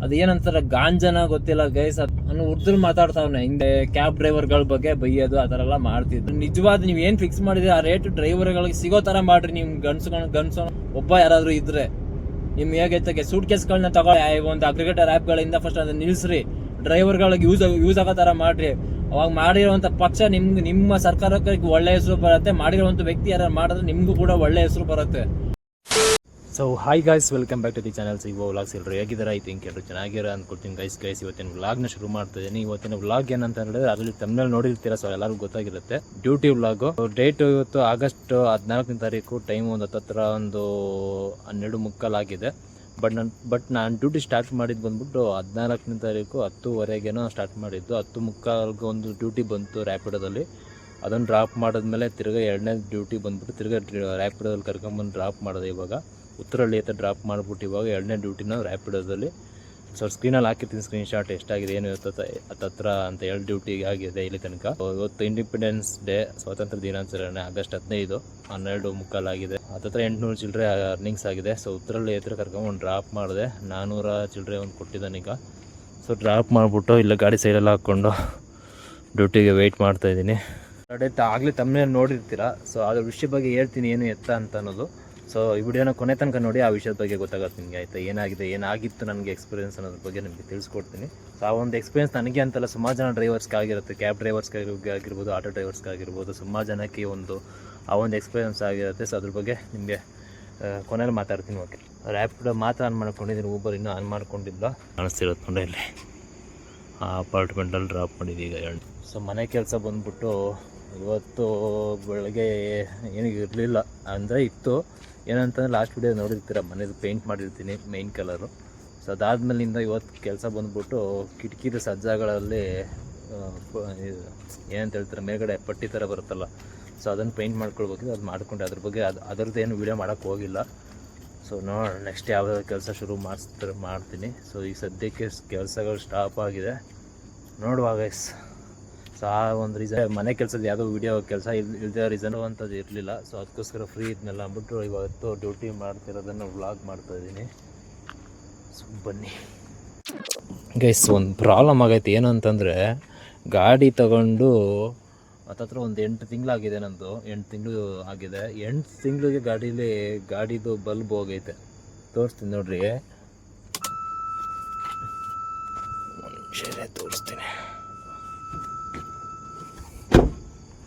ಅದು ಏನಂತಾರ ಗಾಂಜನ ಗೊತ್ತಿಲ್ಲ ಗೈಸ್, ನಾನು ಉರ್ದು ಮಾತಾಡ್ತಾವ್ನೆ. ಹಿಂದೆ ಕ್ಯಾಬ್ ಡ್ರೈವರ್ಗಳ ಬಗ್ಗೆ ಬೈಯೋದು ಆ ಥರ ಎಲ್ಲ ಮಾಡ್ತಿದ್ರು. ನಿಜವಾದ ನೀವು ಏನು ಫಿಕ್ಸ್ ಮಾಡಿದ್ರೆ ಆ ರೇಟ್ ಡ್ರೈವರ್ಗಳಿಗೆ ಸಿಗೋ ಥರ ಮಾಡ್ರಿ. ನಿಮ್ ಗನ್ಸು ಒಬ್ಬ ಯಾರಾದರೂ ಇದ್ರೆ ನಿಮ್ಗೆ ಹೇಗೈತೆ ಸೂಟ್ ಕೇಸ್ಗಳನ್ನ ತಗೊಳ್ಳಿ, ಒಂದು ಅಗ್ರಿಗೇಟರ್ ಆ್ಯಪ್ಗಳಿಂದ ಫಸ್ಟ್ ಅದನ್ನ ನಿಲ್ಲಿಸ್ರಿ. ಡ್ರೈವರ್ಗಳಿಗೆ ಯೂಸ್ ಆಗೋ ಥರ ಮಾಡ್ರಿ. ಅವಾಗ ಮಾಡಿರೋವಂಥ ಪಕ್ಷ ನಿಮ್ಮ ಸರ್ಕಾರಕ್ಕೆ ಒಳ್ಳೆ ಹೆಸರು ಬರುತ್ತೆ. ಮಾಡಿರೋವಂಥ ವ್ಯಕ್ತಿ ಯಾರು ಮಾಡಿದ್ರೆ ನಿಮಗೂ ಕೂಡ ಒಳ್ಳೆ ಹೆಸರು ಬರುತ್ತೆ. So hi guys, welcome back to the channel ಸಿಗೋ ವ್ಲಾಗ್ಸ್. ಎಲ್ಲರೂ ಹೇಗಿದ್ದಾರೆ? ಐ ಥಿಂಕ್ ಎಲ್ಲರೂ ಚೆನ್ನಾಗಿರೋ ಅಂದ್ಕೊಳ್ತೀನಿ ಗೈಸ್. ಇವತ್ತಿನ ವ್ಲಾಗ್ನ ಶುರು ಮಾಡ್ತಾ ಇದ್ದೀನಿ. ಇವತ್ತಿನ ವ್ಲಾಗ್ ಏನಂತ ಹೇಳಿದ್ರೆ ಅದರಲ್ಲಿ ತಮ್ಮಲ್ಲಿ ನೋಡಿರ್ತೀರ, ಸೊ ಎಲ್ಲರಿಗೂ ಗೊತ್ತಾಗಿರುತ್ತೆ. Duty vlog. ಡೇಟ್ ಇವತ್ತು ಆಗಸ್ಟ್ 14ನೇ ತಾರೀಕು. ಟೈಮ್ ಒಂದು 12:30 ಆಗಿದೆ. ಬಟ್ ನಾನು ಡ್ಯೂಟಿ ಸ್ಟಾರ್ಟ್ ಮಾಡಿದ್ದು ಬಂದ್ಬಿಟ್ಟು 14ನೇ ತಾರೀಕು 10:00 ಸ್ಟಾರ್ಟ್ ಮಾಡಿದ್ದು. 10:45 ಒಂದು ಡ್ಯೂಟಿ ಬಂತು ರ್ಯಾಪಿಡೋದಲ್ಲಿ. ಅದನ್ನು ಡ್ರಾಪ್ ಮಾಡಿದ್ಮೇಲೆ ತಿರ್ಗಾ 2ನೇ ಡ್ಯೂಟಿ ಬಂದ್ಬಿಟ್ಟು ತಿರ್ಗಾ ರ್ಯಾಪಿಡೋದಲ್ಲಿ ಕರ್ಕೊಂಬಂದು ಡ್ರಾಪ್ ಮಾಡಿದೆ. ಇವಾಗ ಉತ್ತರಹಳ್ಳಿ ಹತ್ರ ಡ್ರಾಪ್ ಮಾಡಿಬಿಟ್ಟು ಇವಾಗ 2ನೇ ಡ್ಯೂಟಿನ ರ್ಯಾಪಿಡೋದಲ್ಲಿ. ಸೊ ಸ್ಕ್ರೀನಲ್ಲಿ ಹಾಕಿರ್ತೀನಿ ಸ್ಕ್ರೀನ್ ಶಾಟ್ ಎಷ್ಟಾಗಿದೆ ಏನು ಹತ್ರ ಅಂತ 2 ಡ್ಯೂಟಿ ಆಗಿದೆ ಇಲ್ಲಿ ತನಕ. ಇವತ್ತು ಇಂಡಿಪೆಂಡೆನ್ಸ್ ಡೇ, ಸ್ವಾತಂತ್ರ್ಯ ದಿನಾಚರಣೆ, ಆಗಸ್ಟ್ 15, 12:45 ಆಗಿದೆ. 800 ಚಿಲ್ಲರೆ ಅರ್ನಿಂಗ್ಸ್ ಆಗಿದೆ. ಸೊ ಉತ್ತರಹಳ್ಳಿ ಹತ್ರ ಕರ್ಕೊಂಡು ಡ್ರಾಪ್ ಮಾಡಿದೆ. 400 ಚಿಲ್ಲರೆ ಒಂದು ಕೊಟ್ಟಿದ್ದಾನೆ ಈಗ. ಸೊ ಡ್ರಾಪ್ ಮಾಡಿಬಿಟ್ಟು ಇಲ್ಲ ಗಾಡಿ ಸೈಡಲ್ಲಿ ಹಾಕ್ಕೊಂಡು ಡ್ಯೂಟಿಗೆ ವೆಯ್ಟ್ ಮಾಡ್ತಾಯಿದ್ದೀನಿ. ಆಗಲೇ ತಮ್ಮನೇ ನೋಡಿರ್ತೀರ. ಸೊ ಅದ್ರ ವಿಷಯ ಬಗ್ಗೆ ಹೇಳ್ತೀನಿ ಏನು ಎತ್ತ ಅಂತ ಅನ್ನೋದು. ಸೊ ಈ ವಿಡಿಯೋನ ಕೊನೆ ತನಕ ನೋಡಿ, ಆ ವಿಷಯದ ಬಗ್ಗೆ ಗೊತ್ತಾಗುತ್ತೆ ನಿಮಗೆ. ಆಯಿತಾ, ಏನಾಗಿದೆ ಏನಾಗಿತ್ತು ನನಗೆ ಎಕ್ಸ್ಪೀರಿಯನ್ಸ್ ಅನ್ನೋದ್ರ ಬಗ್ಗೆ ನಿಮಗೆ ತಿಳಿಸ್ಕೊಡ್ತೀನಿ. ಸೊ ಆ ಒಂದು ಎಕ್ಸ್ಪೀರಿಯನ್ಸ್ ನನಗೆ ಅಂತಲ್ಲ, ಸುಮಾರು ಜನ ಡ್ರೈವರ್ಸ್ಗಾಗಿರುತ್ತೆ. ಕ್ಯಾಬ್ ಡ್ರೈವರ್ಸ್ಗಾಗಿರ್ಬೋದು, ಆಟೋ ಡ್ರೈವರ್ಸ್ಗಾಗಿರ್ಬೋದು, ಸುಮಾರು ಜನಕ್ಕೆ ಆ ಒಂದು ಎಕ್ಸ್ಪೀರಿಯನ್ಸ್ ಆಗಿರುತ್ತೆ. ಸೊ ಅದ್ರ ಬಗ್ಗೆ ನಿಮಗೆ ಕೊನೆಯಲ್ಲಿ ಮಾತಾಡ್ತೀನಿ. ಓಕೆ, ರ್ಯಾಪಿಡೋ ಮಾತ್ರ ಆನ್ ಮಾಡ್ಕೊಂಡಿದ್ದೀನಿ, ಊಬರ್ ಇನ್ನೂ ಆನ್ ಮಾಡ್ಕೊಂಡಿಲ್ಲ. ಕಾಣಿಸ್ತಿರುತ್ತೆ ನೋಡಿ ಇಲ್ಲಿ, ಆ ಅಪಾರ್ಟ್ಮೆಂಟಲ್ಲಿ ಡ್ರಾಪ್ ಮಾಡಿದ್ದೀವಿ ಈಗ. ಸೊ ಮನೆ ಕೆಲಸ ಬಂದ್ಬಿಟ್ಟು ಇವತ್ತು ಬೆಳಗ್ಗೆ ಏನಿಗೆ ಇರಲಿಲ್ಲ, ಅಂದರೆ ಇತ್ತು. ಏನಂತಂದರೆ ಲಾಸ್ಟ್ ವಿಡಿಯೋ ನೋಡಿರ್ತೀರ, ಮನೇದು ಪೇಂಟ್ ಮಾಡಿರ್ತೀನಿ ಮೇಯ್ನ್ ಕಲರು. ಸೊ ಅದಾದಮೇಲಿಂದ ಇವತ್ತು ಕೆಲಸ ಬಂದ್ಬಿಟ್ಟು ಕಿಟಕಿದ ಸಜ್ಜಾಗಳಲ್ಲಿ ಏನಂತ ಹೇಳ್ತಾರೆ, ಮೇಲ್ಗಡೆ ಪಟ್ಟಿ ಥರ ಬರುತ್ತಲ್ಲ, ಸೊ ಅದನ್ನು ಪೇಂಟ್ ಮಾಡ್ಕೊಳ್ಬೇಕಿತ್ತು. ಅದು ಮಾಡ್ಕೊಂಡೆ. ಅದ್ರ ಬಗ್ಗೆ ಅದರದ್ದೇನು ವೀಡಿಯೋ ಮಾಡೋಕ್ಕೆ ಹೋಗಿಲ್ಲ. ಸೊ ನೆಕ್ಸ್ಟ್ ಯಾವುದಾದ್ರು ಕೆಲಸ ಶುರು ಮಾಡ್ತೀನಿ. ಸೊ ಈಗ ಸದ್ಯಕ್ಕೆ ಕೆಲಸಗಳು ಸ್ಟಾಪ್ ಆಗಿದೆ, ನೋಡುವಾಗ. ಸೊ ಆ ಒಂದು ರೀಸನ್, ಮನೆ ಕೆಲಸದ ಯಾವುದೋ ವೀಡಿಯೋ ಕೆಲಸ ಇಲ್ಲದೆ ರೀಸನ್ ಅಂಥದ್ದು ಇರಲಿಲ್ಲ. ಸೊ ಅದಕ್ಕೋಸ್ಕರ ಫ್ರೀ ಇದ್ನೆಲ್ಲ ಅಂದ್ಬಿಟ್ಟು ಇವತ್ತು ಡ್ಯೂಟಿ ಮಾಡ್ತಿರೋದನ್ನು ವ್ಲಾಗ್ ಮಾಡ್ತಾಯಿದ್ದೀನಿ. ಸೊ ಬನ್ನಿ ಗೈಸ್, ಒಂದು ಪ್ರಾಬ್ಲಮ್ ಆಗೈತೆ. ಏನು ಅಂತಂದರೆ, ಗಾಡಿ ತಗೊಂಡು ಹತ್ತತ್ರ ಒಂದು 8 ತಿಂಗಳಾಗಿದೆ ನಂದು. 8 ತಿಂಗಳು ಆಗಿದೆ. 8 ತಿಂಗಳಿಗೆ ಗಾಡಿದು ಬಲ್ಬ್ ಹೋಗೈತೆ. ತೋರಿಸ್ತೀನಿ ನೋಡ್ರಿ, ಒಂದು ತೋರಿಸ್ತೀನಿ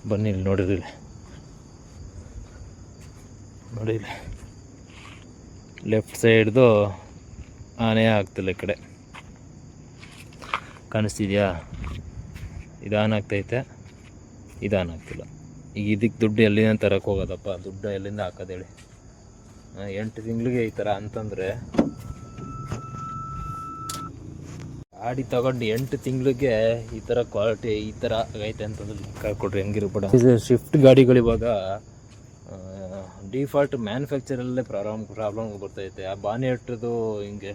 ಬನ್ನಿ. ಇಲ್ಲಿ ನೋಡಿರಿ, ಲೆಫ್ಟ್ ಸೈಡ್ದು ಆನೆ ಆಗ್ತಿಲ್ಲ. ಈ ಕಡೆ ಕಾಣಿಸ್ತಿದ್ಯಾ? ಇದು ಆನ್ ಆಗ್ತೈತೆ, ಇದು ಆನ್ ಆಗ್ತಿಲ್ಲ. ಈಗ ಇದಕ್ಕೆ ದುಡ್ಡು ಎಲ್ಲಿಂದ ತರಕ್ಕೆ ಹೋಗೋದಪ್ಪ? ದುಡ್ಡು ಎಲ್ಲಿಂದ ಹಾಕೋದು ಹೇಳಿ? 8 ತಿಂಗಳಿಗೆ ಈ ಥರ ಅಂತಂದರೆ, ಗಾಡಿ ತಗೊಂಡು 8 ತಿಂಗಳಿಗೆ ಈ ಥರ ಕ್ವಾಲಿಟಿ ಈ ಥರ ಆಗೈತೆ ಅಂತಂದ್ರೆ ಕೊಡ್ರಿ, ಹೆಂಗಿರ್ಬೇಡ. ಶಿಫ್ಟ್ ಗಾಡಿಗಳು ಇವಾಗ ಡಿಫಾಲ್ಟ್ ಮ್ಯಾನುಫ್ಯಾಕ್ಚರಲ್ಲೇ ಪ್ರಾಬ್ಲಮ್ ಬರ್ತೈತೆ. ಆ ಬಾನೆಟ್ದು ಹಿಂಗೆ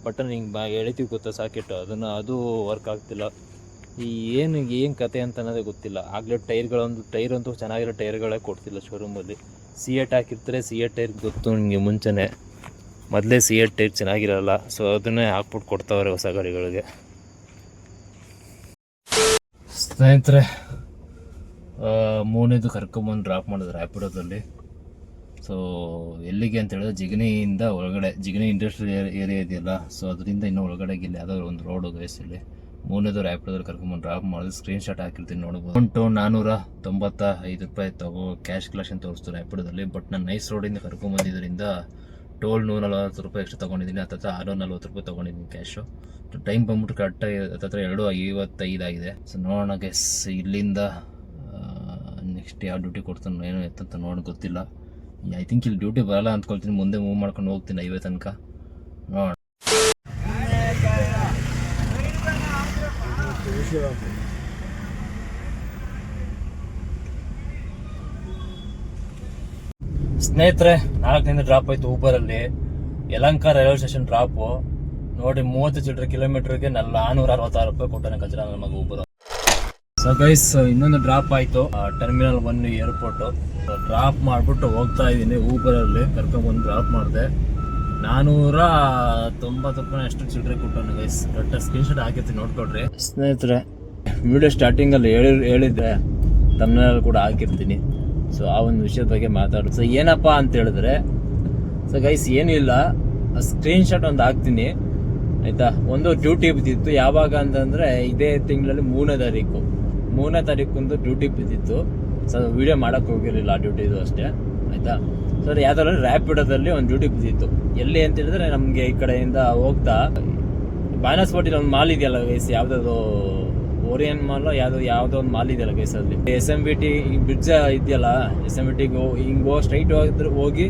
ಬಟನ್ ಹಿಂಗೆ ಎಳಿತೀವಿ ಗೊತ್ತಾ, ಸಾಕೆಟ್, ಅದು ವರ್ಕ್ ಆಗ್ತಿಲ್ಲ. ಏನು ಕತೆ ಅಂತ ಅನ್ನೋದೇ ಗೊತ್ತಿಲ್ಲ. ಆಗಲೇ ಟೈರಂತೂ ಚೆನ್ನಾಗಿರೋ ಟೈರ್ಗಳೇ ಕೊಡ್ತಿಲ್ಲ ಶೋರೂಮಲ್ಲಿ. C8 ಹಾಕಿರ್ತಾರೆ. C8 ಟೈರ್ ಗೊತ್ತು ನಿಮಗೆ ಮುಂಚೆನೇ, ಮೊದಲೇ C8 ಟೈರ್ ಚೆನ್ನಾಗಿರಲ್ಲ. ಸೊ ಅದನ್ನೇ ಹಾಕ್ಬಿಟ್ಟು ಕೊಡ್ತಾವ್ರೆ ಹೊಸ ಗಾಡಿಗಳಿಗೆ. ಸ್ನೇಹಿತರೆ, 3ನೇದು ಕರ್ಕೊಂಬಂದು ಡ್ರಾಪ್ ಮಾಡಿದ್ರು ರ್ಯಾಪಿಡೋದಲ್ಲಿ. ಸೊ ಎಲ್ಲಿಗೆ ಅಂತ ಹೇಳಿದ್ರೆ, ಜಿಗಣಿಯಿಂದ ಒಳಗಡೆ, ಜಿಗಣಿ ಇಂಡಸ್ಟ್ರಿಯಲ್ ಏರಿಯಾ ಇದೆಯಲ್ಲ, ಸೊ ಅದರಿಂದ ಇನ್ನೂ ಒಳಗಡೆಗೆ ಇಲ್ಲಿ ಯಾವುದಾದ್ರು ಒಂದು ರೋಡು ವಯಸ್ಸಲ್ಲಿ 3ನೇದು ರ್ಯಾಪಿಡೋದಲ್ಲಿ ಕರ್ಕೊಂಬಂದು ಡ್ರಾಪ್ ಮಾಡಿದ್ರೆ ಸ್ಕ್ರೀನ್ ಶಾಟ್ ಹಾಕಿರ್ತೀನಿ, ನೋಡ್ಬೋದು. $495 ತಗೋ ಕ್ಯಾಶ್ ಕಲೆಕ್ಷನ್ ತೋರಿಸ್ತು ರ್ಯಾಪಿಡೋದಲ್ಲಿ. ಬಟ್ ನಾನು ನೈಸ್ ರೋಡಿಂದ ಕರ್ಕೊಂಬಂದಿದ್ದರಿಂದ ಟೋಲ್ $140 ಎಕ್ಸ್ಟ್ರಾ ತೊಗೊಂಡಿದ್ದೀನಿ. ಹತ್ತತ್ರ $640 ತೊಗೊಂಡಿದ್ದೀನಿ ಕ್ಯಾಶು. ಟೈಮ್ ಬಂದ್ಬಿಟ್ಟು ಕರೆಕ್ಟಾಗಿ ಹತ್ತತ್ರ 2:55 ಆಗಿದೆ. ಸೊ ನೋಡೋಣ ಗೈಸ್, ಇಲ್ಲಿಂದ ನೆಕ್ಸ್ಟ್ ಯಾವ ಡ್ಯೂಟಿ ಕೊಡ್ತಾನೆ ಏನೋ ಎತ್ತಂತ ನೋಡಿ ಗೊತ್ತಿಲ್ಲ. ಐ ಥಿಂಕ್ ಇಲ್ಲಿ ಡ್ಯೂಟಿ ಬರಲ್ಲ ಅಂದ್ಕೊಳ್ತೀನಿ. ಮುಂದೆ ಮೂವ್ ಮಾಡ್ಕೊಂಡು ಹೋಗ್ತೀನಿ ಹೈವೇ ತನಕ, ನೋಡೋಣ. ಸ್ನೇಹಿತರೆ, 4ನೇದು ಡ್ರಾಪ್ ಆಯ್ತು ಊಬರಲ್ಲಿ. ಯಲಹಂಕ ರೈಲ್ವೆ ಸ್ಟೇಷನ್ ಡ್ರಾಪು ನೋಡಿ. 30 ಚಿಲ್ಲರೆ ಕಿಲೋಮೀಟರ್ಗೆ $466 ಕೊಟ್ಟಾನೆ ಕಚರ ನನ್ನ ಮಗ ಊಬರ್. ಸೊ ಗೈಸ್, ಇನ್ನೊಂದು ಡ್ರಾಪ್ ಆಯಿತು ಟರ್ಮಿನಲ್ 1 ಏರ್ಪೋರ್ಟು. ಡ್ರಾಪ್ ಮಾಡಿಬಿಟ್ಟು ಹೋಗ್ತಾ ಇದ್ದೀನಿ ಊಬರಲ್ಲಿ. ಕರ್ಕೊಂಡ್ಬಂದು ಡ್ರಾಪ್ ಮಾಡಿದೆ. 490 ಎಷ್ಟು ಚಿಲ್ಲರೆ ಕೊಟ್ಟವನು ಗೈಸ್. ಬಟ್ ಸ್ಕ್ರೀನ್ಶಾಟ್ ಹಾಕಿರ್ತೀನಿ ನೋಡ್ಕೊಡ್ರಿ ಸ್ನೇಹಿತರೆ. ವಿಡಿಯೋ ಸ್ಟಾರ್ಟಿಂಗಲ್ಲಿ ಹೇಳಿದ್ದೆ ತಮ್ಮನೇಲಿ ಕೂಡ ಹಾಕಿರ್ತೀನಿ. ಸೊ ಆ ಒಂದು ವಿಷಯದ ಬಗ್ಗೆ ಮಾತಾಡೋದು. ಸೊ ಏನಪ್ಪ ಅಂತ ಹೇಳಿದ್ರೆ, ಸೊ ಗೈಸ್ ಏನೂ ಇಲ್ಲ, ಸ್ಕ್ರೀನ್ಶಾಟ್ ಒಂದು ಹಾಕ್ತೀನಿ ಆಯಿತಾ. ಒಂದು ಡ್ಯೂಟಿ ಬಿದ್ದಿತ್ತು. ಯಾವಾಗ ಅಂತಂದರೆ ಇದೇ ತಿಂಗಳಲ್ಲಿ 3ನೇ ತಾರೀಕು ಡ್ಯೂಟಿ ಬಿದ್ದಿತ್ತು. ಸೊ ವಿಡಿಯೋ ಮಾಡೋಕ್ಕೆ ಹೋಗಿರಲಿಲ್ಲ ಆ ಡ್ಯೂಟಿದು ಅಷ್ಟೇ ಆಯಿತಾ. ಸರ್ ಯಾವ್ದಾದ್ರು ರ್ಯಾಪಿಡೋದಲ್ಲಿ ಒಂದು ಡ್ಯೂಟಿ ಬಿದ್ದಿತ್ತು. ಎಲ್ಲಿ ಅಂತ ಹೇಳಿದ್ರೆ ನಮಗೆ ಈ ಕಡೆಯಿಂದ ಹೋಗ್ತಾ ಬಾನಸ್ವಾಟಿಲಿ ಒಂದು ಮಾಲ್ ಇದೆಯಲ್ಲ ಗೈಸ್, ಯಾವುದಾದ್ರು ಓರಿಯನ್ ಮಾಲ್ ಯಾವುದೋ ಒಂದು ಮಾಲ್ ಇದೆಯಲ್ಲ ಗೈಸ್. ಅಲ್ಲಿ SMBT ಬ್ರಿಡ್ಜ್ ಇದೆಯಲ್ಲ, SMBTಗೆ ಹಿಂಗೆ ಸ್ಟ್ರೈಟ್ ಹೋಗಿ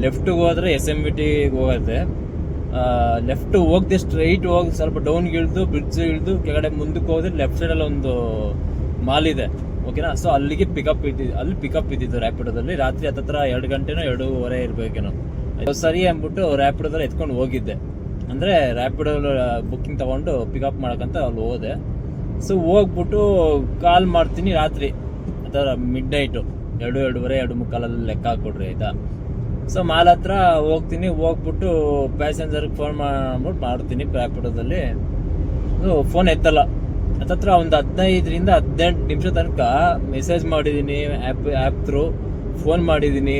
ಲೆಫ್ಟಿಗೆ ಹೋದ್ರೆ SMBTಗೆ ಹೋಗುತ್ತೆ. ಲೆಫ್ಟ್ ಹೋಗದೆ ಸ್ಟ್ರೈಟ್ ಹೋಗಿ ಸ್ವಲ್ಪ ಡೌನ್ಗೆ ಇಳಿದು ಬ್ರಿಡ್ಜ್ ಇಳಿದು ಕೆಳಗಡೆ ಮುಂದಕ್ಕೆ ಹೋದ್ರೆ ಲೆಫ್ಟ್ ಸೈಡಲ್ಲಿ ಒಂದು ಮಾಲ್ ಇದೆ ಓಕೆನಾ. ಸೊ ಅಲ್ಲಿಗೆ ಪಿಕಪ್ ಇದ್ದಿದ್ದು ರ್ಯಾಪಿಡೋದಲ್ಲಿ. ರಾತ್ರಿ ಹತ್ತತ್ರ 2 ಗಂಟೆನೋ 2:15 ಇರಬೇಕೇನೋ. ಸರಿ ಅಂದ್ಬಿಟ್ಟು ರ್ಯಾಪಿಡೋದಲ್ಲಿ ಎತ್ಕೊಂಡು ಹೋಗಿದ್ದೆ. ಅಂದರೆ ರ್ಯಾಪಿಡೋ ಬುಕ್ಕಿಂಗ್ ತೊಗೊಂಡು ಪಿಕಪ್ ಮಾಡೋಕ್ಕಂತ ಅಲ್ಲಿ ಹೋದೆ. ಸೊ ಹೋಗ್ಬಿಟ್ಟು ಕಾಲ್ ಮಾಡ್ತೀನಿ ರಾತ್ರಿ ಅಥವಾ ಮಿಡ್ ನೈಟು 2:15 2:45 ಲೆಕ್ಕ ಹಾಕ್ಕೊಡ್ರಿ ಆಯಿತಾ. ಸೊ ಮಾಲ್ ಹತ್ರ ಹೋಗ್ಬಿಟ್ಟು ಪ್ಯಾಸೆಂಜರ್ಗೆ ಫೋನ್ ಮಾಡ್ತೀನಿ ರ್ಯಾಪಿಡೋದಲ್ಲಿ. ಫೋನ್ ಎತ್ತಲ್ಲ. ಹತ್ತತ್ರ ಒಂದು 15ರಿಂದ 18 ನಿಮಿಷ ತನಕ ಮೆಸೇಜ್ ಮಾಡಿದ್ದೀನಿ ಆ್ಯಪ್ ಥ್ರೂ. ಫೋನ್ ಮಾಡಿದ್ದೀನಿ,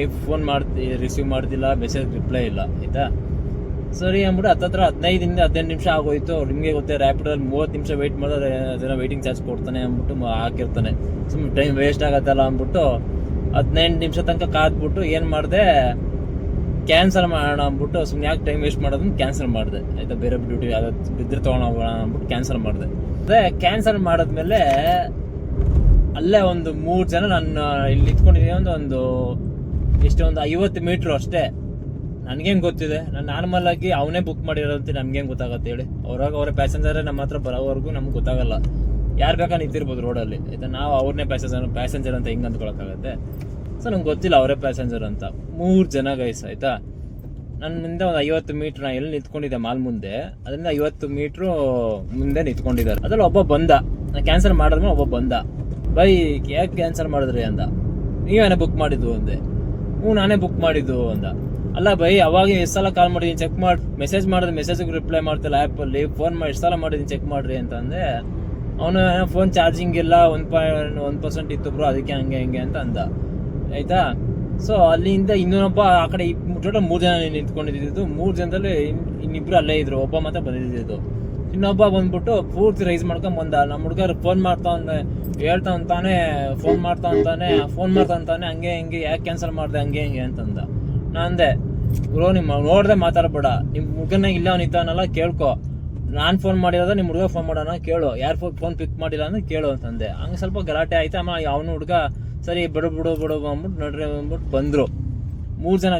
ರಿಸೀವ್ ಮಾಡ್ತಿಲ್ಲ, ಮೆಸೇಜ್ ರಿಪ್ಲೈ ಇಲ್ಲ ಆಯಿತಾ. ಸರಿ ಅಂದ್ಬಿಟ್ಟು ಹತ್ತತ್ರ 15ರಿಂದ 18 ನಿಮಿಷ ಆಗೋಯ್ತು. ನಿಮಗೆ ಗೊತ್ತೇ ರ್ಯಾಪಿಡೋಲ್ಲಿ 30 ನಿಮಿಷ ವೆಯ್ಟ್ ಮಾಡಿದ್ರೆ ಅದನ್ನು ವೆಯ್ಟಿಂಗ್ ಚಾರ್ಜ್ ಕೊಡ್ತಾನೆ ಅಂದ್ಬಿಟ್ಟು ಹಾಕಿರ್ತಾನೆ. ಸುಮ್ಮನೆ ಟೈಮ್ ವೇಸ್ಟ್ ಆಗತ್ತಲ್ಲ ಅಂದ್ಬಿಟ್ಟು 18 ನಿಮಿಷ ತನಕ ಕಾದ್ಬಿಟ್ಟು ಏನು ಮಾಡಿದೆ, ಕ್ಯಾನ್ಸಲ್ ಮಾಡೋಣ ಅಂದ್ಬಿಟ್ಟು ಸುಮ್ಮನೆ ಯಾಕೆ ಟೈಮ್ ವೇಸ್ಟ್ ಮಾಡೋದನ್ನ ಕ್ಯಾನ್ಸಲ್ ಮಾಡಿದೆ ಆಯಿತಾ. ಬೇರೆ ಡ್ಯೂಟಿ ಯಾವ್ದು ಬಿದ್ದರೆ ತೊಗೊಂಡು ಹೋಗೋಣ ಅಂದ್ಬಿಟ್ಟು ಕ್ಯಾನ್ಸಲ್ ಮಾಡಿದೆ. ಅದೇ ಕ್ಯಾನ್ಸಲ್ ಮಾಡಿದ್ಮೇಲೆ ಅಲ್ಲೇ ಒಂದು 3 ಜನ ನಾನು ಇಲ್ಲಿ ನಿಂತ್ಕೊಂಡಿದ್ದೀನಿ. ಒಂದು 50 ಮೀಟ್ರು ಅಷ್ಟೇ. ನನಗೇನು ಗೊತ್ತಿದೆ, ನಾನು ನಾರ್ಮಲ್ ಆಗಿ ಅವನೇ ಬುಕ್ ಮಾಡಿರೋಂತ ನಮ್ಗೇನು ಗೊತ್ತಾಗತ್ತೆ ಹೇಳಿ. ಅವರೇ ಪ್ಯಾಸೆಂಜರೇ ನಮ್ಮ ಹತ್ರ ಬರೋವರೆಗೂ ನಮ್ಗೆ ಗೊತ್ತಾಗಲ್ಲ. ಯಾರು ಬೇಕಾ ನಿಂತಿರ್ಬೋದು ರೋಡಲ್ಲಿ ಆಯಿತಾ. ನಾವು ಅವ್ರನ್ನೇ ಪ್ಯಾಸೆಂಜರ್ ಅಂತ ಹಿಂಗೆ ಅಂದ್ಕೊಳಕ್ಕಾಗತ್ತೆ. ಸೊ ನಂಗೆ ಗೊತ್ತಿಲ್ಲ ಅವರೇ ಪ್ಯಾಸೆಂಜರ್ ಅಂತ. 3 ಜನ ಗೈಸ್ ಆಯಿತಾ. ನನ್ನ ಮುಂದೆ ಒಂದು 50 ಮೀಟ್ರ್ ನಾನು ಎಲ್ಲಿ ನಿಂತ್ಕೊಂಡಿದ್ದೆ ಮಾಲ್ ಮುಂದೆ, ಅದರಿಂದ 50 ಮೀಟ್ರು ಮುಂದೆ ನಿಂತ್ಕೊಂಡಿದ್ದಾರೆ. ಅದ್ರಲ್ಲಿ ಒಬ್ಬ ಬಂದ. ನಾನು ಕ್ಯಾನ್ಸಲ್ ಮಾಡಿದ್ಮೇಲೆ ಒಬ್ಬ ಬಂದ. ಬೈ ಯಾಕೆ ಕ್ಯಾನ್ಸಲ್ ಮಾಡಿದ್ರಿ ಅಂದ. ನೀವೇನೇ ಬುಕ್ ಮಾಡಿದ್ದು ಅಂದೆ. ನಾನೇ ಬುಕ್ ಮಾಡಿದ್ದು ಅಂದ. ಅಲ್ಲ ಬೈ ಅವಾಗ ಎಷ್ಟು ಸಲ ಕಾಲ್ ಮಾಡಿದ್ದೀನಿ ಚೆಕ್ ಮಾಡಿ, ಮೆಸೇಜ್ ಮಾಡಿದ್ರೆ ಮೆಸೇಜಿಗೆ ರಿಪ್ಲೈ ಮಾಡ್ತಿಲ್ಲ ಆ್ಯಪಲ್ಲಿ. ಫೋನ್ ಮಾಡಿ ಎಷ್ಟು ಸಲ ಮಾಡಿದ್ದೀನಿ ಚೆಕ್ ಮಾಡಿರಿ ಅಂತ ಅಂದೆ. ಅವನು ಫೋನ್ ಚಾರ್ಜಿಂಗ್ ಇಲ್ಲ, 1% ಇತ್ತು ಬ್ರೋ, ಅದಕ್ಕೆ ಹಂಗೆ ಅಂತ ಅಂದ ಆಯಿತಾ. ಸೊ ಅಲ್ಲಿಂದ ಇನ್ನೊಬ್ಬ ಆ ಕಡೆ ಟೋಟಲ್ 3 ಜನ ನಿಂತ್ಕೊಂಡಿದ್ದು. 3 ಜನದಲ್ಲಿ ಇನ್ನಿಬ್ರು ಅಲ್ಲೇ ಇದ್ರು, ಒಬ್ಬ ಮಾತ್ರ ಬಂದಿದ್ದು. ಇನ್ನೊಬ್ಬ ಬಂದ್ಬಿಟ್ಟು ಪೂರ್ತಿ ರೈಸ್ ಮಾಡ್ಕೊಂಡು ಬಂದ. ನಮ್ಮ ಹುಡುಗರು ಫೋನ್ ಮಾಡ್ತಾನೆ, ಫೋನ್ ಮಾಡ್ತಾನೆ ಹಂಗೆ ಹಿಂಗೆ ಯಾಕೆ ಕ್ಯಾನ್ಸಲ್ ಮಾಡಿದೆ ಹಂಗೆ ಅಂತಂದ. ನಾನು ಅಂದೆ, ಬ್ರೋ ನಿಮ್ಮ ನೋಡ್ದೆ ಮಾತಾಡ್ಬೇಡ, ನಿಮ್ಮ ಹುಡುಗನ ಇಲ್ಲ ಅವ್ನು ಇದ್ದಾನಲ್ಲ ಕೇಳ್ಕೊ. ನಾನು ಫೋನ್ ಮಾಡಿರೋದ ನಿಮ್ಮ ಹುಡುಗ ಫೋನ್ ಮಾಡೋಣ ಕೇಳು, ಯಾರು ಫೋನ್ ಪಿಕ್ ಮಾಡಿಲ್ಲ ಅಂದ್ರೆ ಕೇಳು ಅಂತಂದೆ. ಹಂಗೆ ಸ್ವಲ್ಪ ಗಲಾಟೆ ಆಯ್ತು. ಆಮೇಲೆ ಅವನು ಹುಡುಗ ಸರಿ ಬಿಡು ಅಂದ್ಬಿಟ್ಟು ನೋಡ್ರಿ ಅಂದ್ಬಿಟ್ಟು ಬಂದರು. 3 ಜನ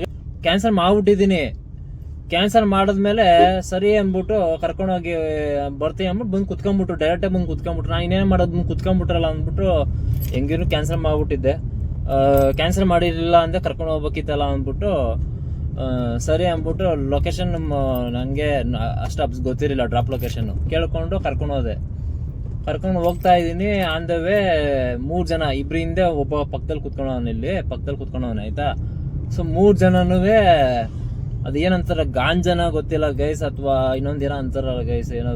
ಕ್ಯಾನ್ಸಲ್ ಮಾಡ್ಬಿಟ್ಟಿದ್ದೀನಿ. ಕ್ಯಾನ್ಸಲ್ ಮಾಡಿದ್ಮೇಲೆ ಸರಿ ಅಂದ್ಬಿಟ್ಟು ಕರ್ಕೊಂಡೋಗಿ ಬರ್ತೀವಿ ಅಂದ್ಬಿಟ್ಟು ಬಂದು ಕುತ್ಕೊಂಡ್ಬಿಟ್ರು. ಡೈರೆಕ್ಟಾಗಿ ಬಂದು ಕುತ್ಕೊಂಡ್ಬಿಟ್ರು. ನಾನು ಇನ್ನೇನು ಮಾಡೋದು ಕುತ್ಕೊಂಡ್ಬಿಟ್ರಲ್ಲ ಅಂದ್ಬಿಟ್ಟು ಹೆಂಗೇನು ಕ್ಯಾನ್ಸಲ್ ಮಾಡಿಬಿಟ್ಟಿದ್ದೆ. ಕ್ಯಾನ್ಸಲ್ ಮಾಡಿರಲಿಲ್ಲ ಅಂದರೆ ಕರ್ಕೊಂಡು ಹೋಗ್ಬೇಕಿತ್ತಲ್ಲ ಅಂದ್ಬಿಟ್ಟು ಸರಿ ಅಂದ್ಬಿಟ್ಟು ಲೊಕೇಶನ್ ನನಗೆ ಅಷ್ಟು ಗೊತ್ತಿರಲಿಲ್ಲ, ಡ್ರಾಪ್ ಲೊಕೇಶನ್ನು ಕೇಳ್ಕೊಂಡು ಕರ್ಕೊಂಡು ಹೋಗ್ತಾ ಇದ್ದೀನಿ. ಆನ್ ದ ವೇ 3 ಜನ, ಇಬ್ರು ಹಿಂದೆ ಒಬ್ಬ ಪಕ್ಕದಲ್ಲಿ ಕುತ್ಕೊಂಡವನೆ ಆಯಿತಾ. ಸೊ 3 ಜನನೂ ಅದು ಏನಂತಾರ ಗಾಂಜನ ಗೊತ್ತಿಲ್ಲ ಗೈಸ್, ಅಥವಾ ಇನ್ನೊಂದು ಏನೋ ಅಂತಾರಲ್ಲ ಗೈಸ್, ಏನೋ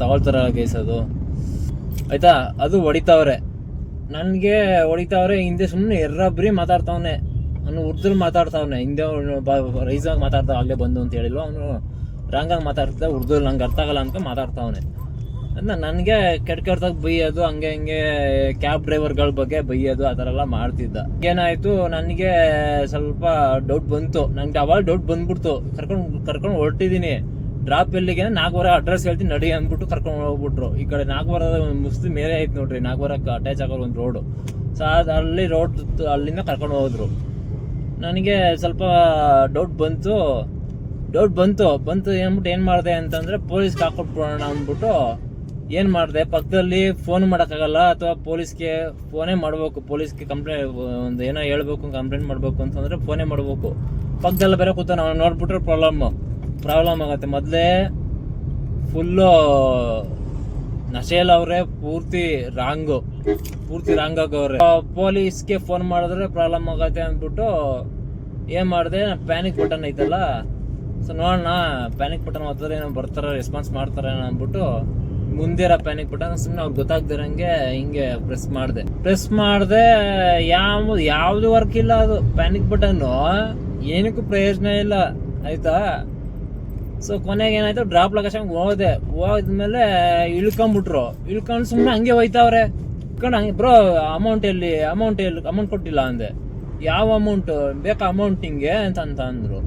ತಗೊಳ್ತಾರಲ್ಲ ಗೈಸ್ ಅದು ಆಯಿತಾ. ಅದು ಹೊಡಿತಾವ್ರೆ ನನಗೆ, ಹಿಂದೆ ಸುಮ್ಮನೆ ಎರ್ರಬ್ರಿ ಮಾತಾಡ್ತಾವನೆ. ಅವನು ಉರ್ದಲ್ಲಿ ಮಾತಾಡ್ತಾವನೆ, ಹಿಂದೆ ರೈಸಾಗಿ ಮಾತಾಡ್ತಾವ, ಅಲ್ಲೇ ಬಂದು ಅಂತ ಹೇಳಿಲ್ವ ಅವನು, ರಾಂಗಾಗಿ ಮಾತಾಡ್ತಾ ಉರ್ದಲ್ಲಿ ನಂಗೆ ಅರ್ಥ ಆಗಲ್ಲ ಅಂತ ಮಾತಾಡ್ತಾವನೆ. ಅದನ್ನ ನನಗೆ ಕೆಟ್ಟದಾಗ ಬೈಯೋದು, ಹಂಗೆ ಹಿಂಗೆ ಕ್ಯಾಬ್ ಡ್ರೈವರ್ಗಳ ಬಗ್ಗೆ ಬೈಯೋದು, ಆ ಥರ ಎಲ್ಲ ಮಾಡ್ತಿದ್ದ. ಏನಾಯಿತು, ನನಗೆ ಸ್ವಲ್ಪ ಡೌಟ್ ಬಂತು. ನನಗೆ ಅವಾಗ ಡೌಟ್ ಬಂದ್ಬಿಡ್ತು. ಕರ್ಕೊಂಡು ಹೊರಟಿದ್ದೀನಿ. ಡ್ರಾಪ್ ಎಲ್ಲಿಗೆ 4 ಅಡ್ರೆಸ್ ಹೇಳ್ತೀನಿ ನಡಿ ಅಂದ್ಬಿಟ್ಟು ಕರ್ಕೊಂಡು ಹೋಗ್ಬಿಟ್ರು. ಈ ಕಡೆ 4 ಮುಸ್ಲಿ ಮೇಲೆ ಐತೆ ನೋಡ್ರಿ, 4 ಅಟ್ಯಾಚ್ ಆಗೋ ಒಂದು ರೋಡು. ಸೊ ಅಲ್ಲಿ ಅಲ್ಲಿಂದ ಕರ್ಕೊಂಡು ಹೋದ್ರು. ನನಗೆ ಸ್ವಲ್ಪ ಡೌಟ್ ಬಂತು. ಏನ್ಬಿಟ್ಟು ಏನು ಮಾಡಿದೆ ಅಂತಂದರೆ ಪೊಲೀಸ್ಗೆ ಹಾಕೊಟ್ಬಿಡೋಣ ಅಂದ್ಬಿಟ್ಟು ಏನು ಮಾಡಿದೆ, ಪಕ್ಕದಲ್ಲಿ ಫೋನ್ ಮಾಡೋಕ್ಕಾಗಲ್ಲ, ಅಥವಾ ಪೊಲೀಸ್ಗೆ ಫೋನೇ ಮಾಡಬೇಕು. ಪೊಲೀಸ್ಗೆ ಕಂಪ್ಲೇಂಟ್ ಒಂದು ಏನೋ ಹೇಳ್ಬೇಕು, ಕಂಪ್ಲೇಂಟ್ ಮಾಡಬೇಕು ಅಂತಂದರೆ ಫೋನೇ ಮಾಡಬೇಕು. ಪಕ್ಕದಲ್ಲ ಬೇರೆ ಕೂತ ನಾವು ನೋಡ್ಬಿಟ್ರೆ ಪ್ರಾಬ್ಲಮ್ ಆಗುತ್ತೆ. ಮೊದಲೇ ಫುಲ್ಲು ನಶೆಯಲ್ಲವ್ರೆ, ಪೂರ್ತಿ ರಾಂಗ್ ಆಗವ್ರೆ. ಪೊಲೀಸ್ಗೆ ಫೋನ್ ಮಾಡಿದ್ರೆ ಪ್ರಾಬ್ಲಮ್ ಆಗತ್ತೆ ಅಂದ್ಬಿಟ್ಟು ಏನು ಮಾಡಿದೆ, ಪ್ಯಾನಿಕ್ ಬಟನ್ ಐತಲ್ಲ, ಸೊ ನೋಡೋಣ ಪ್ಯಾನಿಕ್ ಬಟನ್ ಒತ್ತಿದ್ರೆ ಏನೋ ಬರ್ತಾರ ರೆಸ್ಪಾನ್ಸ್ ಮಾಡ್ತಾರೆ ಅಂದ್ಬಿಟ್ಟು ಮುಂದೆ ಇರೋ ಪ್ಯಾನಿಕ್ ಬಟನ್ ಸುಮ್ಮನೆ ಅವ್ರಿಗೆ ಗೊತ್ತಾಗ್ದಿರಂಗೆ ಹಿಂಗೆ ಪ್ರೆಸ್ ಮಾಡಿದೆ ಯಾವ್ದು ವರ್ಕ್ ಇಲ್ಲ. ಅದು ಪ್ಯಾನಿಕ್ ಬಟನ್ನು ಏನಕ್ಕೂ ಪ್ರಯೋಜನ ಇಲ್ಲ ಆಯ್ತಾ. ಸೊ ಕೊನೆಗೆ ಏನಾಯ್ತು, ಡ್ರಾಪ್ ಲೊಕೇಶನ್ ಹೋದ್ಮೇಲೆ ಇಳ್ಕೊಂಡು ಸುಮ್ಮನೆ ಹಂಗೆ ಹೋಯ್ತಾವ್ರೆ. ಹಂಗೆ ಬ್ರೋ ಅಮೌಂಟ್ ಕೊಟ್ಟಿಲ್ಲ ಅಂದೆ. ಯಾವ ಅಮೌಂಟ್ ಬೇಕಾ ಅಮೌಂಟ್ ಹಿಂಗೆ ಅಂತ ಅಂದ್ರು.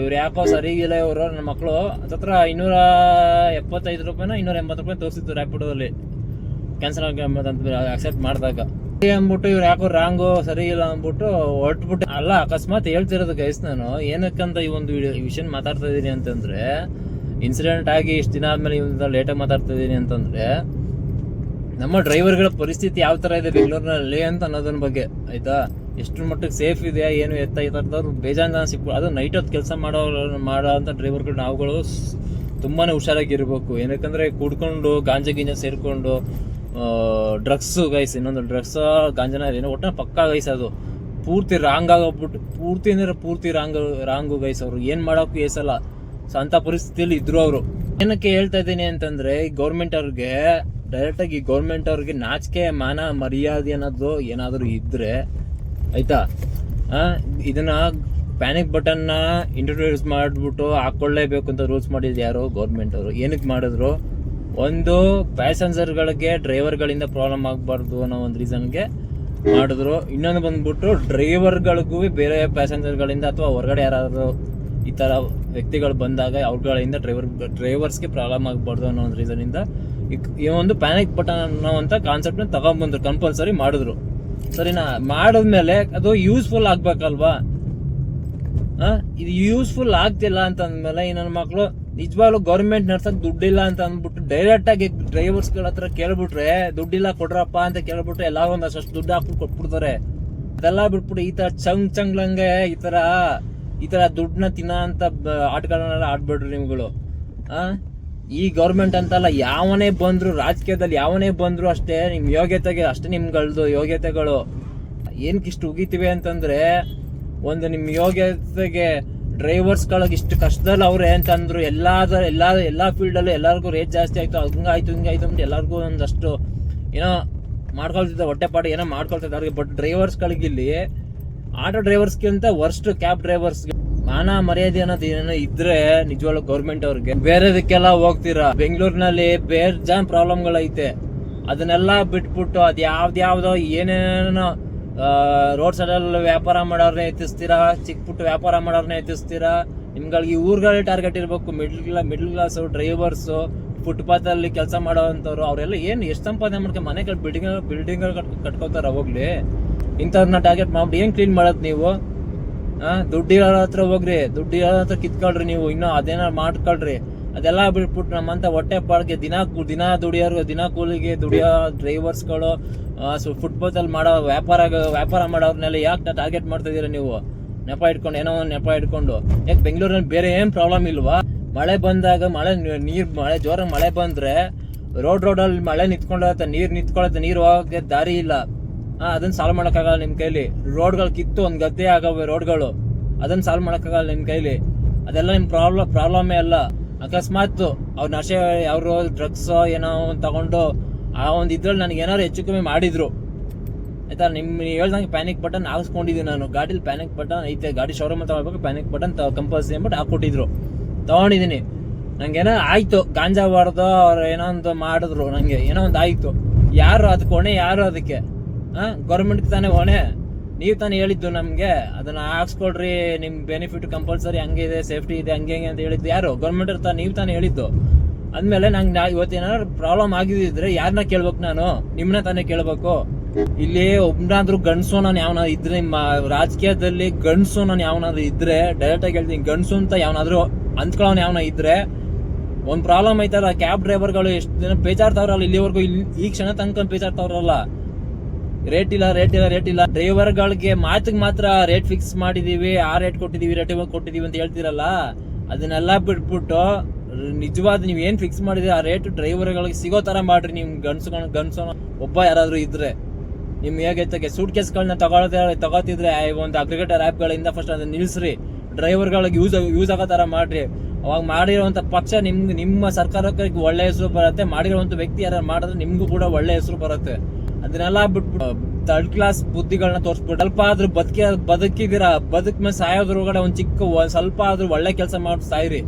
ಇವ್ರು ಯಾಕೋ ಸರಿಗಿಲ್ಲ ಇವರು ನನ್ನ ಮಕ್ಕಳು. ಹತ್ರ 275 ರೂಪಾಯಿನ 280 ರೂಪಾಯಿ ತೋರಿಸಿತ್ತು ರ್ಯಾಪಿಡೋದಲ್ಲಿ ಕ್ಯಾನ್ಸಲ್ ಅಕ್ಸೆಪ್ಟ್ ಮಾಡಿದಾಗ. ಅಂದ್ಬಿಟ್ಟು ಇವ್ರು ಯಾಕೋ ರಾಂಗು ಸರಿ ಇಲ್ಲ ಅಂದ್ಬಿಟ್ಟು ಹೊರಟ್ಬಿಟ್ಟು. ಅಲ್ಲ ಅಕಸ್ಮಾತ್ ಹೇಳ್ತಿರೋದು ಗೈಸ್, ನಾನು ಏನಕ್ಕಂತ ಈ ಒಂದು ವಿಷಯ ಮಾತಾಡ್ತಾ ಇದೀನಿ ಅಂತಂದ್ರೆ, ಇನ್ಸಿಡೆಂಟ್ ಆಗಿ ಇಷ್ಟು ದಿನ ಆದ್ಮೇಲೆ ಇವಾಗ ಲೇಟಾಗಿ ಮಾತಾಡ್ತಾ ಇದೀನಿ ಅಂತಂದ್ರೆ, ನಮ್ಮ ಡ್ರೈವರ್ಗಳ ಪರಿಸ್ಥಿತಿ ಯಾವ ತರ ಇದೆ ಬೆಂಗಳೂರಿನಲ್ಲಿ ಅಂತ ಅನ್ನೋದ್ರ ಬಗ್ಗೆ ಆಯ್ತಾ. ಎಷ್ಟು ಮಟ್ಟಿಗೆ ಸೇಫ್ ಇದೆ ಏನು ಎತ್ತ ಈ ಥರದವ್ರು ಬೇಜಾನ್ ಜನ ಸಿಕ್ಕು. ಅದು ನೈಟ್ ಹೊತ್ತು ಕೆಲಸ ಮಾಡೋ ಅಂತ ಡ್ರೈವರ್ಗಳು ನಾವುಗಳು ತುಂಬಾನೇ ಹುಷಾರಾಗಿರ್ಬೇಕು. ಏನಕ್ಕಂದ್ರೆ ಕುಡ್ಕೊಂಡು ಗಾಂಜಾ ಸೇರ್ಕೊಂಡು ಡ್ರಗ್ಸ್ ಗೈಸ್, ಇನ್ನೊಂದು ಡ್ರಗ್ಸ್ ಗಾಂಜಾನ ಏನೋ ಒಟ್ಟಿನ ಪಕ್ಕಾ ಗೈಸ್. ಅದು ಪೂರ್ತಿ ರಾಂಗ್ ಆಗೋಗ್ಬಿಟ್ಟು ಪೂರ್ತಿ ರಾಂಗು ಗೈಸ್. ಅವರು ಏನ್ ಮಾಡೋಕ್ಕೂ ಏಸಲ್ಲ. ಸೊ ಅಂತ ಪರಿಸ್ಥಿತಿಯಲ್ಲಿ ಇದ್ರು ಅವರು. ಏನಕ್ಕೆ ಹೇಳ್ತಾ ಇದ್ದೀನಿ ಅಂತಂದ್ರೆ, ಈ ಗೌರ್ಮೆಂಟ್ ಅವ್ರಿಗೆ ಡೈರೆಕ್ಟ್ ಆಗಿ ಗೌರ್ಮೆಂಟ್ ಅವ್ರಿಗೆ ನಾಚಿಕೆ ಮಾನ ಮರ್ಯಾದೆ ಅನ್ನೋದು ಏನಾದ್ರು ಇದ್ರೆ ಆಯ್ತಾ, ಇದನ್ನ ಪ್ಯಾನಿಕ್ ಬಟನ್ ನ ಇಂಟ್ರೊಡ್ಯೂಸ್ ಮಾಡ್ಬಿಟ್ಟು ಹಾಕೊಳ್ಳೇಬೇಕು ಅಂತ ರೂಲ್ಸ್ ಮಾಡಿದ್ರು ಯಾರು, ಗೌರ್ಮೆಂಟ್ ಅವರು. ಏನಕ್ಕೆ ಮಾಡಿದ್ರು, ಒಂದು ಪ್ಯಾಸೆಂಜರ್ಗಳಿಗೆ ಡ್ರೈವರ್ಗಳಿಂದ ಪ್ರಾಬ್ಲಮ್ ಆಗಬಾರ್ದು ಅನ್ನೋ ಒಂದು ರೀಸನ್ಗೆ ಮಾಡಿದ್ರು. ಇನ್ನೊಂದು ಬಂದ್ಬಿಟ್ಟು ಡ್ರೈವರ್ಗಳಿಗೂ ಬೇರೆ ಪ್ಯಾಸೆಂಜರ್ಗಳಿಂದ ಅಥವಾ ಹೊರಗಡೆ ಯಾರಾದ್ರು ಈ ತರ ವ್ಯಕ್ತಿಗಳು ಬಂದಾಗ ಅವ್ರಗಳಿಂದ ಡ್ರೈವರ್ಸ್ಗೆ ಪ್ರಾಬ್ಲಮ್ ಆಗಬಾರ್ದು ಅನ್ನೋ ಒಂದು ರೀಸನ್ ಇಂದ ಈ ಒಂದು ಪ್ಯಾನಿಕ್ ಬಟನ್ ಅನ್ನೋ ಅಂತ ಕಾನ್ಸೆಪ್ಟ್ ನ ತಗೊಂಡ್ಬಂದ್ರು, ಕಂಪಲ್ಸರಿ ಮಾಡಿದ್ರು. ಸರಿನಾ? ಮಾಡಿದ್ಮೇಲೆ ಅದು ಯೂಸ್ಫುಲ್ ಆಗ್ಬೇಕಲ್ವಾ. ಇದು ಯೂಸ್ಫುಲ್ ಆಗ್ತಿಲ್ಲ ಅಂತ ಅಂದ್ಮೇಲೆ ಈ ನನ್ನ ಮಕ್ಕಳು ನಿಜವಾಗ್ಲೂ ಗೌರ್ಮೆಂಟ್ ನಡ್ಸಕ್ ದುಡ್ಡಿಲ್ಲ ಅಂತ ಅಂದ್ಬಿಟ್ಟು ಡೈರೆಕ್ಟ್ ಆಗಿ ಡ್ರೈವರ್ಸ್ ಗಳ ಹತ್ರ ಕೇಳ್ಬಿಟ್ರೆ, ದುಡ್ಡಿಲ್ಲ ಕೊಡ್ರಪ್ಪ ಅಂತ ಕೇಳ್ಬಿಟ್ರೆ ಎಲ್ಲ ಒಂದಷ್ಟು ದುಡ್ಡು ಹಾಕ್ಬಿಟ್ಟು ಕೊಟ್ಬಿಡ್ತಾರೆ. ಅದೆಲ್ಲ ಬಿಟ್ಬಿಟ್ಟು ಈ ತರ ಚಂಗ್ಲಂಗೆ ಈ ತರ ದುಡ್ಡನ್ನ ತಿನ್ನೋ ಅಂತ ಆಟಗಳನ್ನೆಲ್ಲ ಆಡ್ಬೇಡ್ರಿ ನಿಮ್ಗಳು. ಈ ಗೌರ್ಮೆಂಟ್ ಅಂತಲ್ಲ, ಯಾವನೇ ಬಂದ್ರು ರಾಜಕೀಯದಲ್ಲಿ ಯಾವನೇ ಬಂದ್ರು ಅಷ್ಟೇ, ನಿಮ್ ಯೋಗ್ಯತೆಗೆ ಅಷ್ಟೇ ನಿಮ್ಗಳದು ಯೋಗ್ಯತೆಗಳು. ಏನಕ್ಕೆ ಇಷ್ಟು ಉಗಿತೀವಿ ಅಂತಂದ್ರೆ, ಒಂದು ನಿಮ್ ಯೋಗ್ಯತೆಗೆ ಡ್ರೈವರ್ಸ್ ಗಳಿಗೆ ಇಷ್ಟು ಕಷ್ಟದಲ್ಲಿ ಅವ್ರೆ ಅಂತಂದ್ರು. ಎಲ್ಲಾ ಫೀಲ್ಡ್ ಅಲ್ಲೂ ಎಲ್ಲರಿಗೂ ರೇಟ್ ಜಾಸ್ತಿ ಆಯ್ತು, ಹಿಂಗಾಯ್ತು ಅಂತ ಎಲ್ಲರಿಗೂ ಒಂದಷ್ಟು ಏನೋ ಮಾಡ್ಕೊಳ್ತಿದ್ದ ಹೊಟ್ಟೆಪಾಡು ಏನೋ ಮಾಡ್ಕೊಳ್ತಿದ್ದ ಅವ್ರಿಗೆ. ಬಟ್ ಡ್ರೈವರ್ಸ್ ಗಳಿಗೆ ಇಲ್ಲಿ ಆಟೋ ಡ್ರೈವರ್ಸ್ಗಿಂತ ವರ್ಸ್ಟ್ ಕ್ಯಾಬ್ ಡ್ರೈವರ್ಸ್ ಮಾನ ಮರ್ಯಾದೆ ಅನ್ನೋದು ಏನೋ ಇದ್ರೆ ನಿಜವಾಗ್ಲೂ ಗೌರ್ಮೆಂಟ್ ಅವ್ರಿಗೆ. ಬೇರೆದಕ್ಕೆಲ್ಲ ಹೋಗ್ತೀರಾ, ಬೆಂಗಳೂರಿನಲ್ಲಿ ಬೇಜಾನ್ ಪ್ರಾಬ್ಲಮ್ಗಳೈತೆ, ಅದನ್ನೆಲ್ಲ ಬಿಟ್ಬಿಟ್ಟು ಅದ್ ಯಾವ್ದೋ ಏನೇನೋ ರೋಡ್ ಸೈಡ್ ಅಲ್ಲಿ ವ್ಯಾಪಾರ ಮಾಡೋರ್ನ ಎತ್ತಿಸ್ತೀರಾ, ಚಿಕ್ಕ ಪುಟ್ಟ ವ್ಯಾಪಾರ ಮಾಡೋರ್ನ ಎತ್ತಿಸ್ತೀರಾ. ನಿಮ್ಗಳಿಗೆ ಊರ್ಗಳಿಗೆ ಟಾರ್ಗೆಟ್ ಇರ್ಬೇಕು. ಮಿಡ್ಲ್ ಕ್ಲಾಸ್ ಡ್ರೈವರ್ಸ್, ಫುಟ್ಪಾತ್ ಅಲ್ಲಿ ಕೆಲಸ ಮಾಡೋವಂಥವ್ರು, ಅವರೆಲ್ಲ ಏನು ಎಷ್ಟು ಸಂಪಾದನೆ ಮಾಡ್ಕೊಂಡು ಮನೆಗಳು ಬಿಲ್ಡಿಂಗ್ ಕಟ್ಕೋತಾರ. ಹೋಗ್ಲಿ, ಇಂಥವ್ರನ್ನ ಟಾರ್ಗೆಟ್ ಮಾಡ್ಬಿಟ್ಟು ಏನ್ ಕ್ಲೀನ್ ಮಾಡೋದು ನೀವು? ದುಡ್ಡಿರೋ ಹತ್ರ ಹೋಗ್ರಿ, ದುಡ್ಡಿರೋ ಹತ್ರ ಕಿತ್ಕೊಳ್ರಿ ನೀವು, ಇನ್ನೂ ಅದೇನ ಮಾಡ್ಕೊಳ್ರಿ. ಅದೆಲ್ಲ ಬಿಟ್ಬಿಟ್ಟು ನಮ್ಮಂತ ಹೊಟ್ಟೆ ಪಾಡ್ಗೆ ದಿನ ದುಡಿಯೋರು, ದಿನ ಕೂಲಿಗೆ ದುಡಿಯೋ ಡ್ರೈವರ್ಸ್ಗಳು, ಫುಟ್ಪಾತ್ ಅಲ್ಲಿ ಮಾಡೋ ವ್ಯಾಪಾರ ಮಾಡೋರ್ನೆಲ್ಲ ಯಾಕೆ ಟಾರ್ಗೆಟ್ ಮಾಡ್ತಾ ಇದೀರ ನೀವು? ನೆಪ ಇಟ್ಕೊಂಡು ಯಾಕೆ ಬೆಂಗಳೂರಲ್ಲಿ ಬೇರೆ ಏನ್ ಪ್ರಾಬ್ಲಮ್ ಇಲ್ವಾ? ಮಳೆ ಬಂದಾಗ ಮಳೆ ಜೋರಾಗಿ ಮಳೆ ಬಂದ್ರೆ ರೋಡಲ್ಲಿ ಮಳೆ ನೀರ್ ಹೋಗಕ್ಕೆ ದಾರಿ ಇಲ್ಲ. ಅದನ್ನ ಸಾಲ್ವ್ ಮಾಡಕ್ಕಾಗಲ್ಲ ನಿಮ್ ಕೈಲಿ. ರೋಡ್ಗಳು ಕಿತ್ತು ಒಂದ್ ಗದ್ದೆ ಆಗವೆ ರೋಡ್ಗಳು, ಅದನ್ನ ಸಾಲ್ವ್ ಮಾಡಕ್ಕಾಗಲ್ಲ ನಿಮ್ ಕೈಲಿ. ಅದೆಲ್ಲ ನಿಮ್ ಪ್ರಾಬ್ಲಮೇ ಅಲ್ಲ. ಅಕಸ್ಮಾತ್ ಅವ್ರ ನಶೆ ಅವರು ಡ್ರಗ್ಸ್ ಏನೋ ತಗೊಂಡು ಆ ಒಂದು ಇದ್ರಲ್ಲಿ ನನಗೆ ಏನಾದ್ರು ಹೆಚ್ಚು ಕಮ್ಮಿ ಮಾಡಿದ್ರು ಆಯ್ತಾ, ನಿಮ್ ಹೇಳ್ದಂಗೆ ಪ್ಯಾನಿಕ್ ಬಟನ್ ಹಾಕ್ಸ್ಕೊಂಡಿದ್ದೀನಿ ನಾನು. ಗಾಡಿಲಿ ಪ್ಯಾನಿಕ್ ಬಟನ್ ಐತೆ, ಗಾಡಿ ಶೋರೂಮ್ ತಗೋಬೇಕು, ಪ್ಯಾನಿಕ್ ಬಟನ್ ಕಂಪಲ್ಸರಿ ಅಂದ್ಬಿಟ್ಟು ಹಾಕೊಟ್ಟಿದ್ರು, ತಗೊಂಡಿದ್ದೀನಿ. ನಂಗೇನೋ ಆಯ್ತು, ಗಾಂಜಾ ಹೊಡೆದು ಅವ್ರು ಏನೋ ಒಂದು ಮಾಡಿದ್ರು, ನಂಗೆ ಏನೋ ಒಂದು ಆಯ್ತು. ಯಾರು ಅದಕ್ಕೆ ಹೊಣೆ? ಯಾರು ಅದಕ್ಕೆ? ಗೌರ್ಮೆಂಟ್ ತಾನೇ ಹೊಣೆ. ನೀವು ತಾನೇ ಹೇಳಿದ್ದು ನಮ್ಗೆ ಅದನ್ನ ಹಾಕ್ಸ್ಕೊಳ್ರಿ, ನಿಮ್ ಬೆನಿಫಿಟ್ ಕಂಪಲ್ಸರಿ ಹಂಗೆ ಇದೆ, ಸೇಫ್ಟಿ ಇದೆ, ಹಂಗೆ ಅಂತ ಹೇಳಿದ್ದು ಯಾರು? ಗೌರ್ಮೆಂಟ್ ಇರ್ತಾ, ನೀವು ತಾನೇ ಹೇಳಿದ್ದು. ಅಂದ್ಮೇಲೆ ನಂಗೆ ಇವತ್ತೇನಾದ್ರು ಪ್ರಾಬ್ಲಮ್ ಆಗಿದ್ರೆ ಯಾರನ್ನ ಕೇಳ್ಬೇಕು ನಾನು? ನಿಮ್ನ ತಾನೇ ಕೇಳ್ಬೇಕು. ಇಲ್ಲಿ ಒಬ್ಬನಾದ್ರು ಗಂಡಸು ನಾನು ಯಾವನ ಇದ್ರೆ, ನಿಮ್ಮ ರಾಜಕೀಯದಲ್ಲಿ ಗಂಡಸು ನಾನು ಯಾವನಾದ್ರು ಇದ್ರೆ, ಡೈರೆಕ್ಟ್ ಆಗಿ ಹೇಳ್ತೀನಿ, ಗಂಡಸು ಅಂತ ಯಾವನಾದ್ರು ಅಂದ್ಕೊಳ್ಳೋನ್ ಯಾವನ ಇದ್ರೆ, ಒಂದ್ ಪ್ರಾಬ್ಲಮ್ ಐತಲ್ಲ, ಕ್ಯಾಬ್ ಡ್ರೈವರ್ಗಳು ಎಷ್ಟು ದಿನ ಬೇಜಾರ್ತಾವ್ರಲ್ಲ, ಇಲ್ಲಿವರೆಗೂ ಈ ಕ್ಷಣ ತನಕ ಬೇಜಾರ್ತಾವ್ರಲ್ಲ. ರೇಟ್ ಇಲ್ಲ. ಡ್ರೈವರ್ಗಳಿಗೆ ಮಾತಿಗೆ ಮಾತ್ರ ರೇಟ್ ಫಿಕ್ಸ್ ಮಾಡಿದೀವಿ, ಆ ರೇಟ್ ಕೊಟ್ಟಿದೀವಿ, ರೇಟ್ ಕೊಟ್ಟಿದೀವಿ ಅಂತ ಹೇಳ್ತಿರಲ್ಲ, ಅದನ್ನೆಲ್ಲ ಬಿಟ್ಬಿಟ್ಟು ನಿಜವಾದ ನೀವ್ ಏನ್ ಫಿಕ್ಸ್ ಮಾಡಿದ್ರೆ ಆ ರೇಟ್ ಡ್ರೈವರ್ಗಳಿಗೆ ಸಿಗೋ ತರ ಮಾಡ್ರಿ. ನಿಮ್ ಗಂಡ್ಸು ಒಬ್ಬ ಯಾರಾದ್ರೂ ಇದ್ರೆ ನಿಮ್ ಹೇಗೆ ಸೂಟ್ ಕೇಸ್ಗಳನ್ನ ತಗೋತಿದ್ರೆ ಒಂದು ಅಗ್ರಿಗೇಟರ್ ಆಪ್ ಗಳಿಂದ ಫಸ್ಟ್ ಅದನ್ನ ನಿಲ್ಸ್ರಿ. ಡ್ರೈವರ್ಗಳಿಗೆ ಯೂಸ್ ಆಗೋ ತರ ಮಾಡ್ರಿ. ಅವಾಗ ಮಾಡಿರುವಂತ ಪಕ್ಷ ನಿಮ್ಮ ಸರ್ಕಾರಕ್ಕೆ ಒಳ್ಳೆ ಹೆಸರು ಬರುತ್ತೆ, ಮಾಡಿರುವಂತ ವ್ಯಕ್ತಿ ಯಾರು ಮಾಡಿದ್ರೆ ನಿಮ್ಗೂ ಕೂಡ ಒಳ್ಳೆ ಹೆಸರು ಬರುತ್ತೆ. ಅದನ್ನೆಲ್ಲ ಬಿಟ್ಬಿಟ್ಟು ಥರ್ಡ್ ಕ್ಲಾಸ್ ಬುದ್ಧಿಗಳನ್ನ ತೋರಿಸ್ಬಿಟ್ಟು ಸ್ವಲ್ಪ ಆದ್ರೂ ಬದುಕಿದೀರಾ, ಬದುಕ್ ಮೇಲೆ ಸಾಯೋದ್ರೊಳಗಡೆ ಒಂದ್ ಸ್ವಲ್ಪ ಆದ್ರೂ ಒಳ್ಳೆ ಕೆಲಸ ಮಾಡಿ ಸಾಯ್ರಿ.